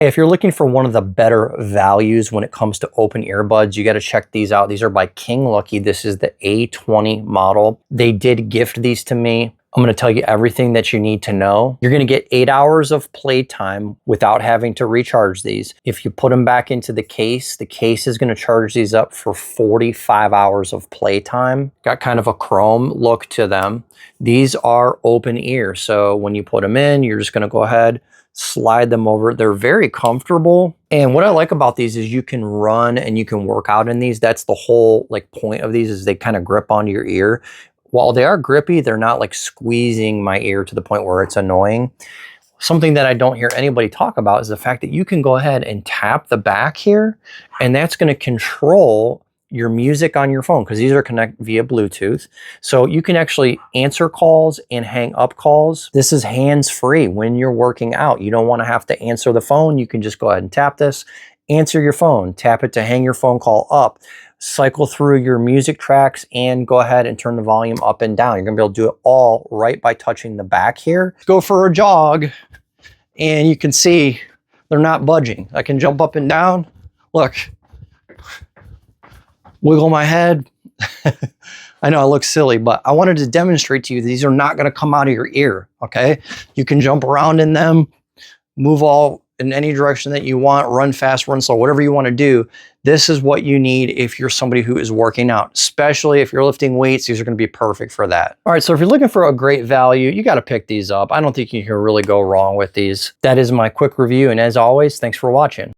If you're looking for one of the better values when it comes to open earbuds, you got to check these out. These are by Kinglucky. This is the A20 model. They did gift these to me. I'm going to tell you everything that you need to know. You're going to get 8 hours of playtime without having to recharge these. If you put them back into the case is going to charge these up for 45 hours of playtime. Got kind of a chrome look to them. These are open ear, so when you put them in, you're just going to go ahead, slide them over. They're very comfortable. And what I like about these is you can run and you can work out in these. That's the whole point of these, is they kind of grip onto your ear. While they are grippy, they're not like squeezing my ear to the point where it's annoying. Something that I don't hear anybody talk about is the fact that you can go ahead and tap the back here, and that's going to control your music on your phone, because these are connected via Bluetooth. So you can actually answer calls and hang up calls. This is hands-free when you're working out. You don't want to have to answer the phone. You can just go ahead and tap this, answer your phone, tap it to hang your phone call up, cycle through your music tracks, and go ahead and turn the volume up and down. You're gonna be able to do it all right by touching the back here. Go for a jog, and you can see they're not budging. I can jump up and down. Look, wiggle my head. I know I look silly, but I wanted to demonstrate to you these are not gonna come out of your ear, okay? You can jump around in them, move all in any direction that you want, run fast, run slow, whatever you want to do. This is what you need if you're somebody who is working out, especially if you're lifting weights. These are going to be perfect for that. All right, so if you're looking for a great value, you got to pick these up. I don't think you can really go wrong with these. That is my quick review, and as always, thanks for watching.